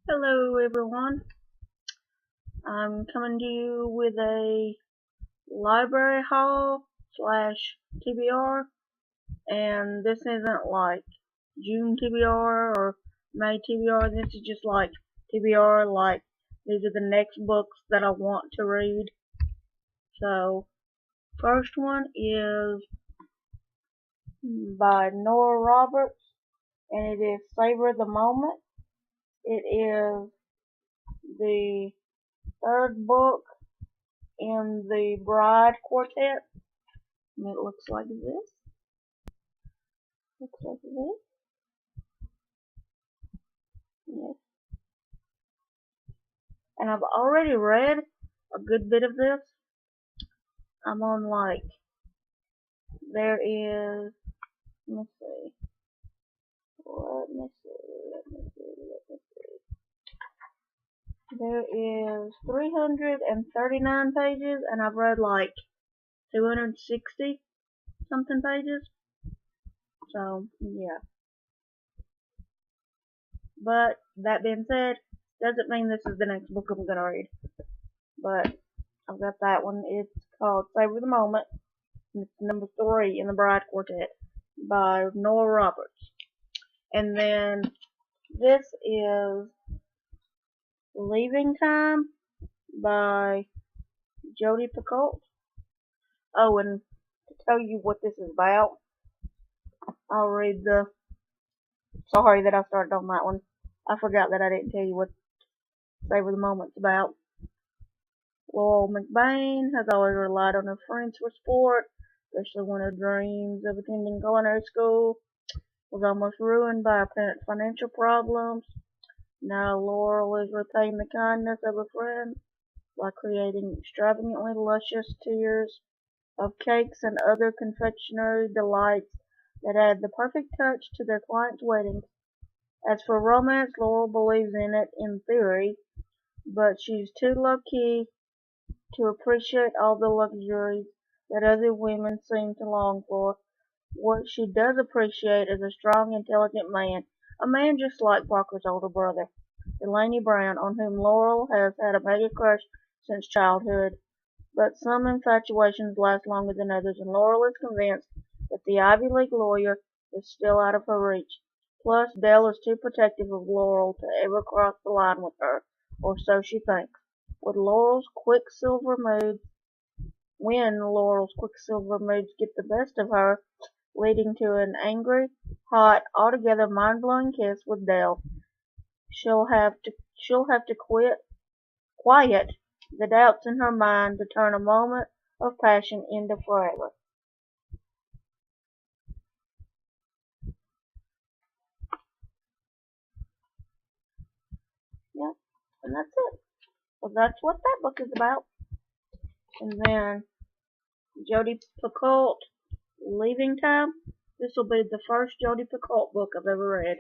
Hello everyone, I'm coming to you with a library haul slash TBR, and this isn't like June TBR or May TBR. This is just like TBR, like these are the next books that I want to read. So first one is by Nora Roberts, and it is Savor the Moment. It is the third book in the Bride Quartet. And it looks like this. Looks like this. Yes. And I've already read a good bit of this. I'm on like, there is, let me see. Let me see. Let me see. Let me see. There is 339 pages, and I've read like 260 something pages. So, yeah. But, that being said, doesn't mean this is the next book I'm gonna read. But, I've got that one. It's called Savor the Moment. It's number 3 in the Bride Quartet by Nora Roberts. And then this is Leaving Time by Jodi Picoult. Oh, and to tell you what this is about, I'll read the, sorry that I started on that one. I forgot that I didn't tell you what Savor the Moment's about. Laurel McBain has always relied on her friends for support, especially when her dreams of attending culinary school was almost ruined by apparent financial problems. Now Laurel is repaying the kindness of her friend by creating extravagantly luscious tiers of cakes and other confectionery delights that add the perfect touch to their clients' weddings. As for romance, Laurel believes in it in theory, but she's too low-key to appreciate all the luxuries that other women seem to long for. What she does appreciate is a strong, intelligent man, a man just like Parker's older brother, Delaney Brown, on whom Laurel has had a mega crush since childhood. But some infatuations last longer than others, and Laurel is convinced that the Ivy League lawyer is still out of her reach. Plus, Dell is too protective of Laurel to ever cross the line with her, or so she thinks. When Laurel's quicksilver moods get the best of her, leading to an angry, hot, altogether mind-blowing kiss with Dell, she'll have to quiet the doubts in her mind to turn a moment of passion into forever. Yeah, and that's it. So that's what that book is about. And then Jodi Picoult, Leaving Time. This will be the first Jodi Picoult book I've ever read.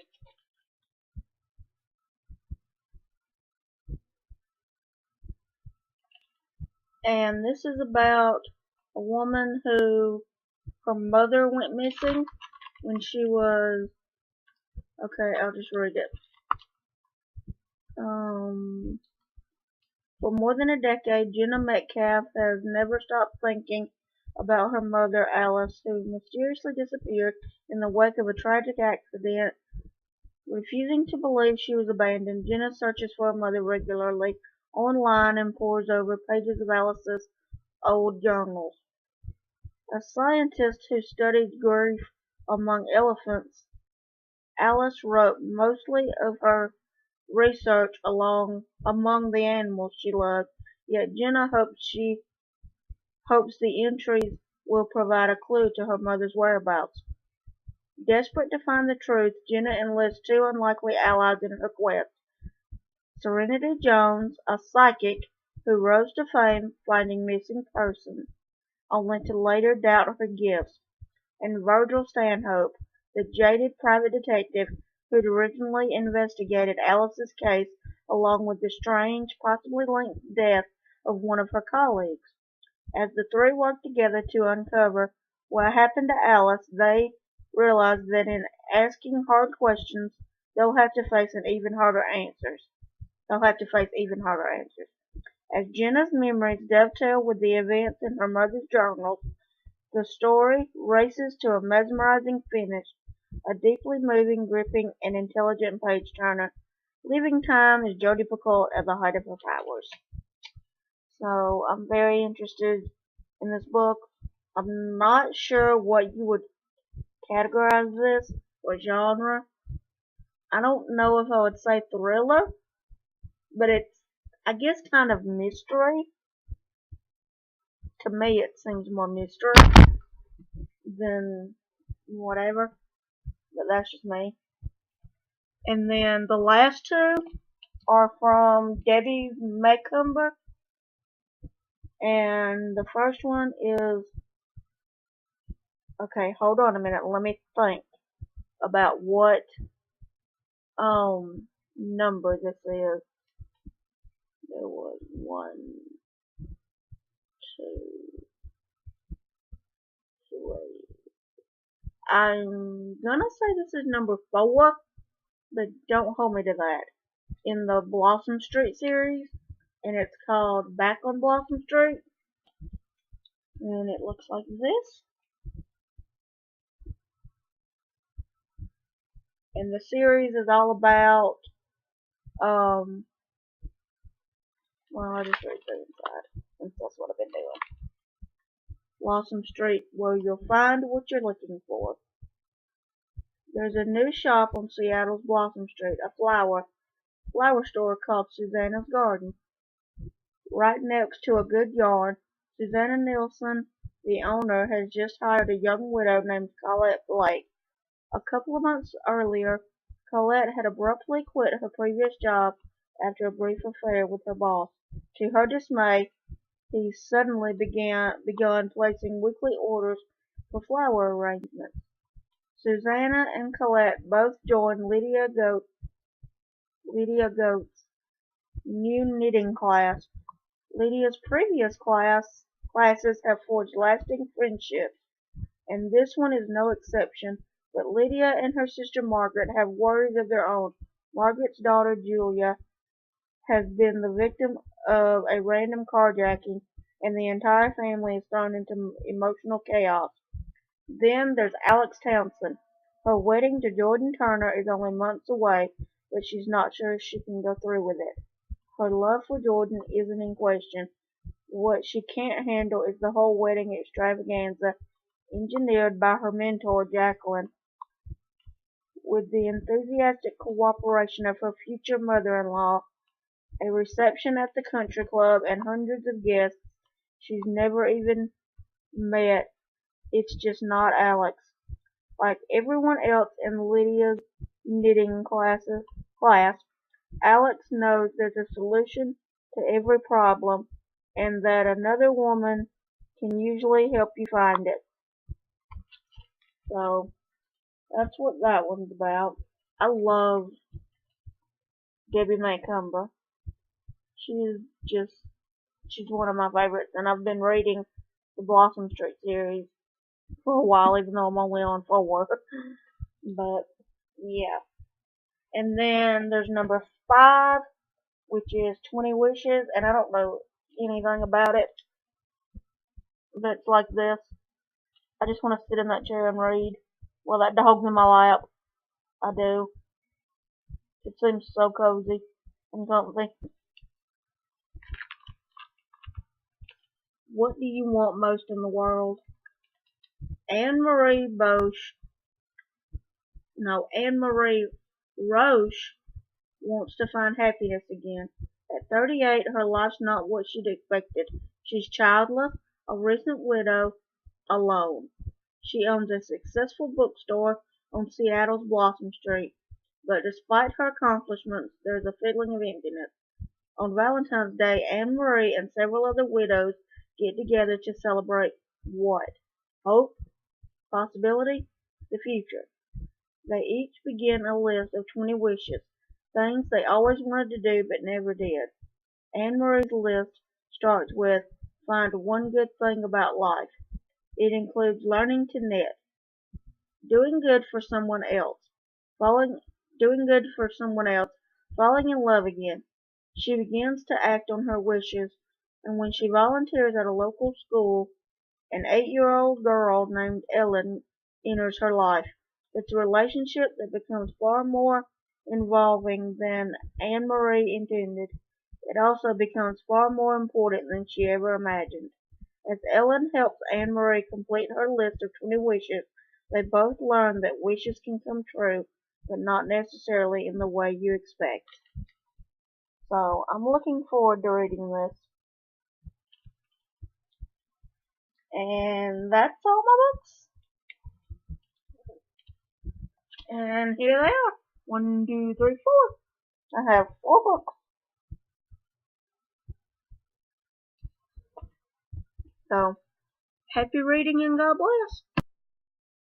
And this is about a woman who, her mother went missing when she was, okay, I'll just read it. For more than a decade, Jenna Metcalf has never stopped thinking about her mother, Alice, who mysteriously disappeared in the wake of a tragic accident. Refusing to believe she was abandoned, Jenna searches for her mother regularly online and pores over pages of Alice's old journals. A scientist who studied grief among elephants, Alice wrote mostly of her research among the animals she loved, yet Jenna hopes the entries will provide a clue to her mother's whereabouts. Desperate to find the truth, Jenna enlists two unlikely allies in her quest. Serenity Jones, a psychic who rose to fame finding missing persons, only to later doubt her gifts, and Virgil Stanhope, the jaded private detective who'd originally investigated Alice's case along with the strange, possibly linked death of one of her colleagues. As the three work together to uncover what happened to Alice, they realize that in asking hard questions, they'll have to face an even harder answers. they'll have to face even harder answers. As Jenna's memories dovetail with the events in her mother's journals, the story races to a mesmerizing finish, a deeply moving, gripping, and intelligent page-turner, leaving time as Jodi Picoult at the height of her powers. So I'm very interested in this book. I'm not sure what you would categorize this or genre. I don't know if I would say thriller, but it's, I guess, kind of mystery. To me, it seems more mystery than whatever, but that's just me. And then the last two are from Debbie Macomber, and the first one is, okay, hold on a minute, let me think about what number this is. There was 1, 2, 3. I'm gonna say this is number 4, but don't hold me to that. In the Blossom Street series, and it's called Back on Blossom Street, and it looks like this. And the series is all about, well, I'll just read through inside, since that's what I've been doing. Blossom Street, where you'll find what you're looking for. There's a new shop on Seattle's Blossom Street, a flower store called Susanna's Garden. Right next to a good yarn, Susanna Nielsen, the owner, has just hired a young widow named Colette Blake. A couple of months earlier, Colette had abruptly quit her previous job after a brief affair with her boss. To her dismay, he suddenly begun placing weekly orders for flower arrangements. Susanna and Colette both joined Lydia Goat's new knitting class. Lydia's previous classes have forged lasting friendships, and this one is no exception. But Lydia and her sister Margaret have worries of their own. Margaret's daughter Julia has been the victim of a random carjacking, and the entire family is thrown into emotional chaos. Then there's Alex Townsend. Her wedding to Jordan Turner is only months away, but she's not sure if she can go through with it. Her love for Jordan isn't in question. What she can't handle is the whole wedding extravaganza engineered by her mentor Jacqueline. With the enthusiastic cooperation of her future mother-in-law, a reception at the country club, and hundreds of guests she's never even met, it's just not Alex. Like everyone else in Lydia's knitting class, Alex knows there's a solution to every problem, and that another woman can usually help you find it. So that's what that one's about. I love Debbie Macomber. She's just, she's one of my favorites, and I've been reading the Blossom Street series for a while, even though I'm only on 4. But yeah. And then there's number 5, which is 20 Wishes, and I don't know anything about it. But it's like this. I just want to sit in that chair and read while that dog's in my lap. I do. It seems so cozy and comfy. What do you want most in the world? Anne-Marie Roche wants to find happiness again. At 38, her life's not what she'd expected. She's childless, a recent widow, alone. She owns a successful bookstore on Seattle's Blossom Street, but despite her accomplishments, there's a feeling of emptiness. On Valentine's Day, Anne-Marie and several other widows get together to celebrate what? Hope? Possibility? The future. They each begin a list of 20 wishes, things they always wanted to do but never did. Anne-Marie's list starts with find one good thing about life. It includes learning to knit, doing good for someone else, falling in love again, She begins to act on her wishes, and when she volunteers at a local school, an 8-year-old girl named Ellen enters her life. It's a relationship that becomes far more involving than Anne-Marie intended. It also becomes far more important than she ever imagined. As Ellen helps Anne-Marie complete her list of 20 wishes, they both learn that wishes can come true, but not necessarily in the way you expect. So, I'm looking forward to reading this. And that's all my books. And here they are. 1, 2, 3, 4. I have 4 books. So, happy reading and God bless.